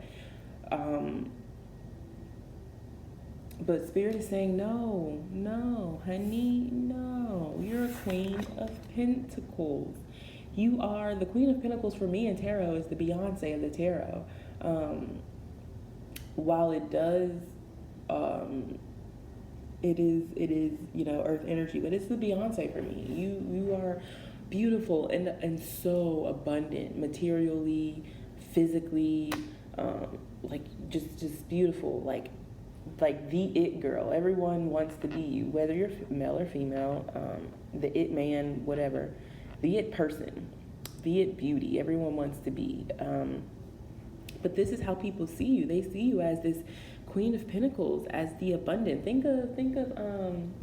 But Spirit is saying, no, honey, no. You're a Queen of Pentacles. You are the Queen of Pentacles. For me in tarot is the Beyonce of the tarot. While it does, it is earth energy, but it's the Beyonce for me. You are beautiful and so abundant, materially, physically, like just beautiful, like the it girl. Everyone wants to be you, whether you're male or female, the it man, whatever, the it person, the it beauty. Everyone wants to be. But this is how people see you. They see you as this Queen of Pentacles, as the abundant. Think of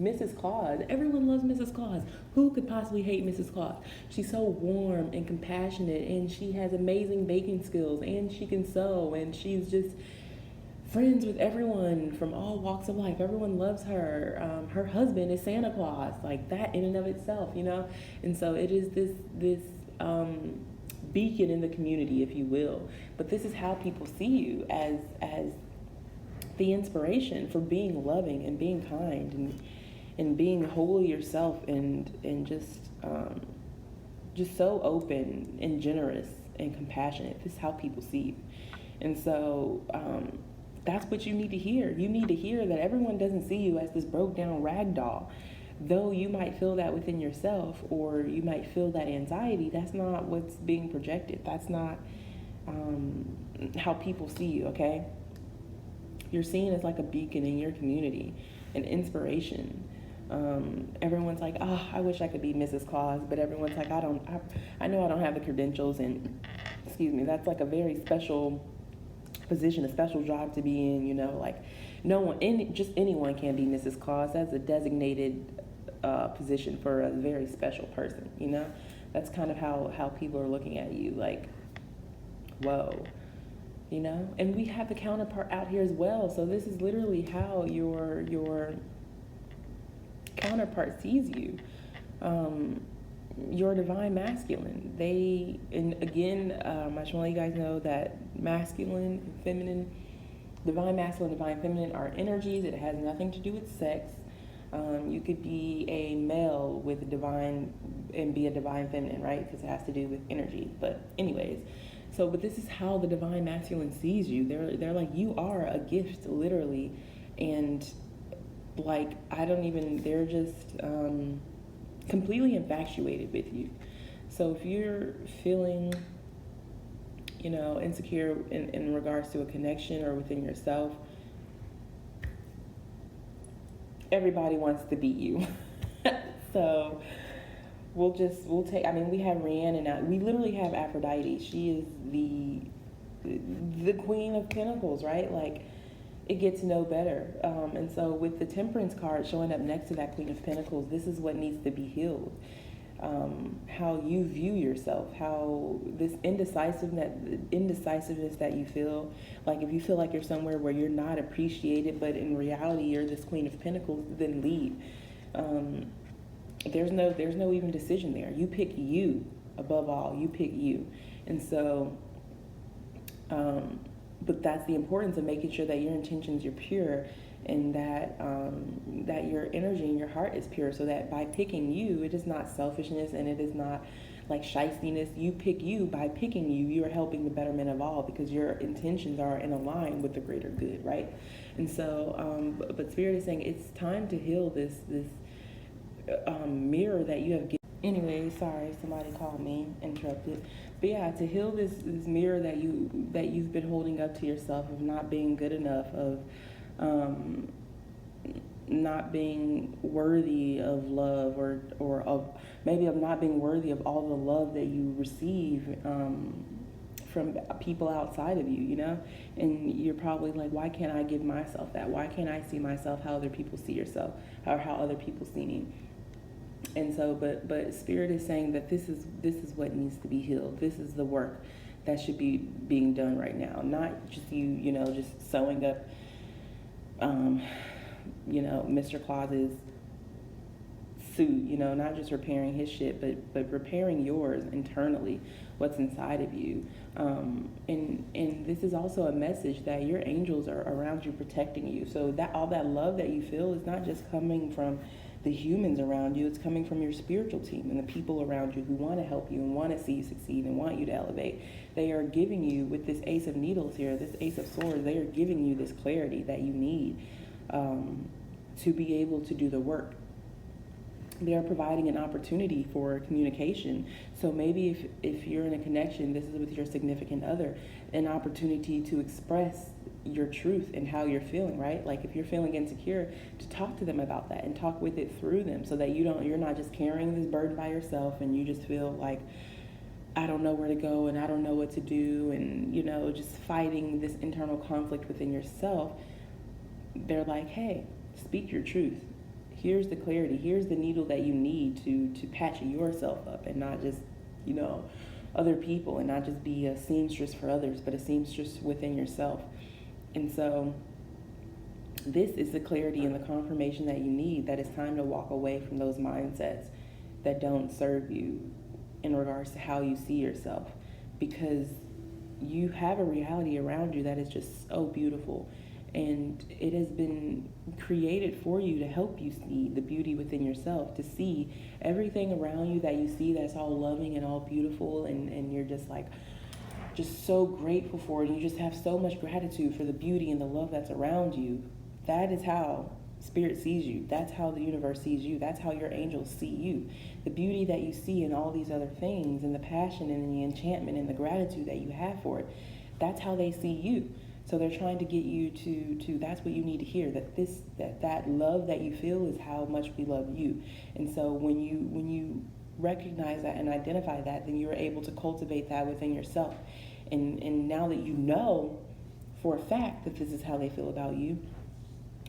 Mrs. Claus. Everyone loves Mrs. Claus. Who could possibly hate Mrs. Claus? She's so warm and compassionate, and she has amazing baking skills, and she can sew, and she's just friends with everyone from all walks of life. Everyone loves her. Her husband is Santa Claus, like that in and of itself, And so it is this beacon in the community, if you will. But this is how people see you, as the inspiration for being loving and being kind and being wholly yourself, and just so open and generous and compassionate. This is how people see you. And so that's what you need to hear. You need to hear that everyone doesn't see you as this broke down rag doll. Though you might feel that within yourself, or you might feel that anxiety, that's not what's being projected. That's not how people see you, okay? You're seen as like a beacon in your community, an inspiration. Everyone's like, I wish I could be Mrs. Claus, but everyone's like, I know I don't have the credentials, and that's like a very special position, a special job to be in, like no one, just anyone can be Mrs. Claus. That's a designated position for a very special person, That's kind of how people are looking at you, like, whoa, And we have the counterpart out here as well. So this is literally how your counterpart sees you. Your divine masculine. And again, I just want to let you guys know that masculine and feminine, divine masculine, divine feminine are energies. It has nothing to do with sex. You could be a male with a divine and be a divine feminine, right? Because it has to do with energy. But anyways, but this is how the divine masculine sees you. They're like, you are a gift, literally. And like, they're just completely infatuated with you. So if you're feeling, insecure in regards to a connection or within yourself, everybody wants to beat you. So we'll take, I mean, we have Rhiannon, and we literally have Aphrodite. She is the queen of pentacles, right? Like, it gets no better. And so with the Temperance card showing up next to that Queen of Pentacles, this is what needs to be healed. How you view yourself, how this indecisiveness that you feel, like if you feel like you're somewhere where you're not appreciated, but in reality you're this Queen of Pentacles, then leave. There's no even decision there. You pick you above all. You pick you. And so, but that's the importance of making sure that your intentions are pure, and that that your energy and your heart is pure, so that by picking you, it is not selfishness and it is not like shystiness. You pick you. By picking you, you are helping the betterment of all, because your intentions are in line with the greater good, right? And so, but Spirit is saying it's time to heal this mirror that you have given. Anyway, sorry, somebody called me, interrupted. But yeah, to heal this mirror that you've been holding up to yourself, of not being good enough, of not being worthy of love, or of maybe of not being worthy of all the love that you receive from people outside of you, and you're probably like, why can't I give myself that? Why can't I see myself how other people see yourself, or how other people see me? And so, but Spirit is saying that this is what needs to be healed. This is the work that should be being done right now. Not just you just sewing up, Mr. Claus's suit, not just repairing his shit, but repairing yours internally, what's inside of you. And this is also a message that your angels are around you, protecting you. So that all that love that you feel is not just coming from the humans around you, it's coming from your spiritual team and the people around you who want to help you and want to see you succeed and want you to elevate. They are giving you, with this Ace of Needles here, this Ace of Swords, they are giving you this clarity that you need to be able to do the work. They are providing an opportunity for communication. So maybe if you're in a connection, this is with your significant other, an opportunity to express your truth and how you're feeling, right? Like if you're feeling insecure, to talk to them about that and talk with it through them, so that you're not just carrying this burden by yourself, and you just feel like, I don't know where to go and I don't know what to do, and just fighting this internal conflict within yourself. They're like, hey, speak your truth. Here's the clarity. Here's the needle that you need to patch yourself up, and not just, other people, and not just be a seamstress for others, but a seamstress within yourself. And so this is the clarity and the confirmation that you need, that it's time to walk away from those mindsets that don't serve you in regards to how you see yourself, because you have a reality around you that is just so beautiful. And it has been created for you to help you see the beauty within yourself, to see everything around you that you see that's all loving and all beautiful, and you're just like, just so grateful for it. And you just have so much gratitude for the beauty and the love that's around you. That is how Spirit sees you. That's how the universe sees you. That's how your angels see you. The beauty that you see in all these other things, and the passion and the enchantment and the gratitude that you have for it, that's how they see you. So they're trying to get you to that's what you need to hear, that love that you feel is how much we love you. And so when you recognize that and identify that, then you're able to cultivate that within yourself. And now that you know for a fact that this is how they feel about you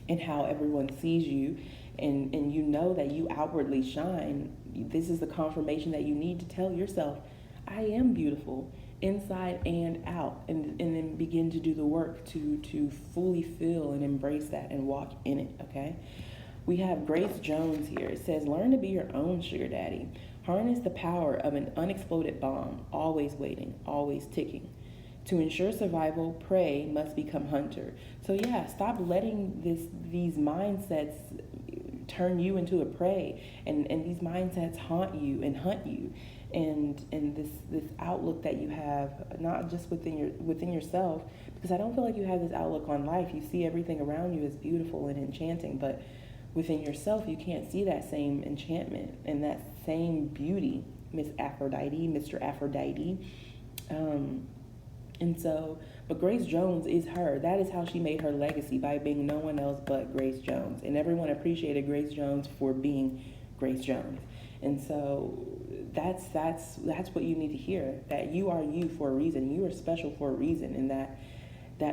and how everyone sees you, and you know that you outwardly shine, this is the confirmation that you need to tell yourself, I am beautiful, inside and out, and then begin to do the work to fully feel and embrace that and walk in it, okay? We have Grace Jones here. It says, learn to be your own sugar daddy. Harness the power of an unexploded bomb, always waiting, always ticking. To ensure survival, prey must become hunter. So yeah, stop letting these mindsets turn you into a prey, and these mindsets haunt you and hunt you. And this outlook that you have, not just within yourself, because I don't feel like you have this outlook on life. You see everything around you as beautiful and enchanting, but within yourself, you can't see that same enchantment and that same beauty, Miss Aphrodite, Mr. Aphrodite. And so, but Grace Jones is her. That is how she made her legacy, by being no one else but Grace Jones. And everyone appreciated Grace Jones for being Grace Jones. And so that's what you need to hear, that you are you for a reason. You are special for a reason, and that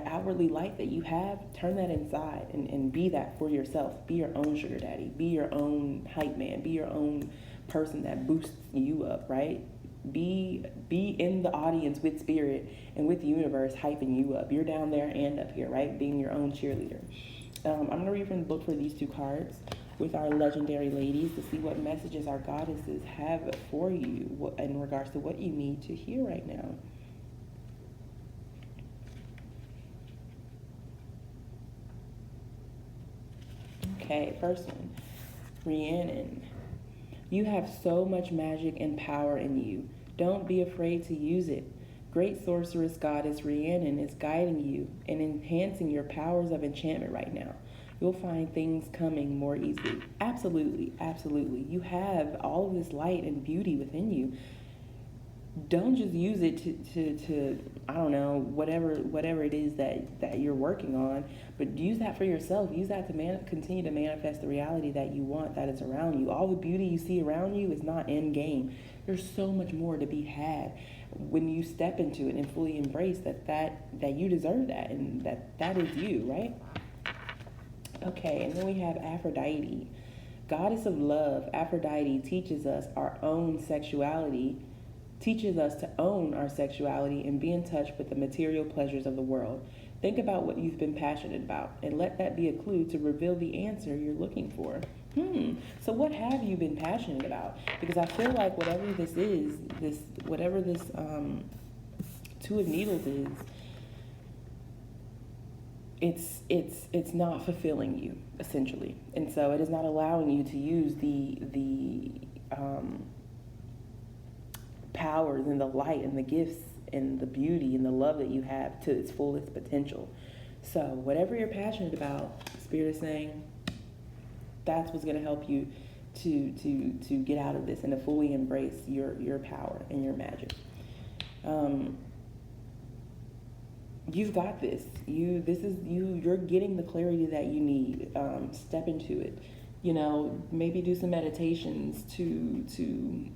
outwardly light that you have, turn that inside and be that for yourself. Be your own sugar daddy. Be your own hype man. Be your own person that boosts you up, right? Be in the audience with spirit and with the universe hyping you up. You're down there and up here, right? Being your own cheerleader. I'm going to read from the book for these two cards with our legendary ladies to see what messages our goddesses have for you in regards to what you need to hear right now. Okay, first one, Rhiannon. You have so much magic and power in you. Don't be afraid to use it. Great sorceress goddess Rhiannon is guiding you and enhancing your powers of enchantment right now. You'll find things coming more easily. Absolutely, absolutely. You have all of this light and beauty within you. Don't just use it to I don't know, whatever it is that you're working on, but use that for yourself. Use that to continue to manifest the reality that you want, that is around you. All the beauty you see around you is not end game. There's so much more to be had when you step into it and fully embrace that you deserve that, and that is you, right? Okay, and then we have Aphrodite. Goddess of love, Aphrodite teaches us to own our sexuality and be in touch with the material pleasures of the world. Think about what you've been passionate about and let that be a clue to reveal the answer you're looking for. So what have you been passionate about? Because I feel like whatever this Two of Needles is, it's not fulfilling you, essentially. And so it is not allowing you to use the powers and the light and the gifts and the beauty and the love that you have to its fullest potential. So whatever you're passionate about, Spirit is saying, that's what's going to help you to get out of this and to fully embrace your power and your magic. You've got this. You're getting the clarity that you need. Step into it. Maybe do some meditations to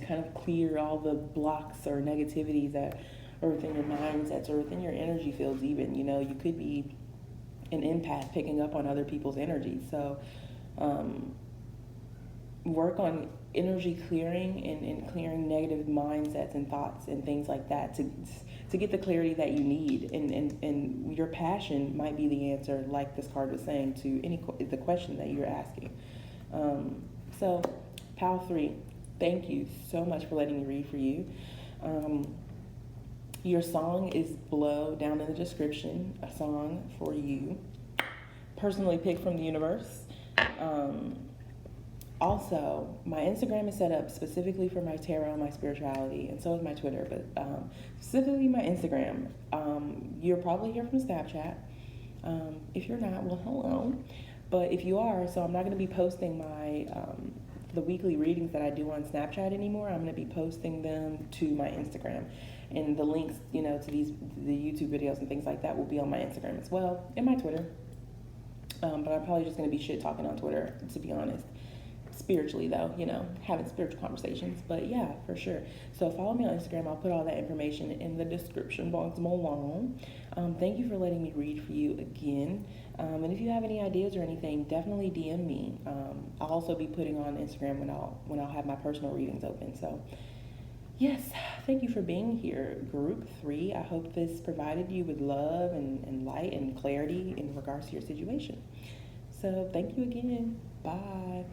kind of clear all the blocks or negativities that are within your mindsets or within your energy fields even. You could be an empath picking up on other people's energy. So work on energy clearing and clearing negative mindsets and thoughts and things like that to get the clarity that you need. And your passion might be the answer, like this card was saying, to the question that you're asking. So, Pal 3. Thank you so much for letting me read for you. Your song is below, down in the description, a song for you, personally picked from the universe. Also, my Instagram is set up specifically for my tarot and my spirituality, and so is my Twitter, but specifically my Instagram. You're probably here from Snapchat. If you're not, well, hello. But if you are, so I'm not going to be posting my the weekly readings that I do on Snapchat anymore. I'm going to be posting them to my Instagram, and the links, to the YouTube videos and things like that will be on my Instagram as well, and my Twitter. But I'm probably just going to be shit talking on Twitter, to be honest. Spiritually, though, having spiritual conversations. But yeah, for sure. So follow me on Instagram. I'll put all that information in the description box below. Thank you for letting me read for you again. And if you have any ideas or anything, definitely DM me. I'll also be putting on Instagram when I'll have my personal readings open. So yes, thank you for being here, Group 3. I hope this provided you with love and light and clarity in regards to your situation. So thank you again. Bye.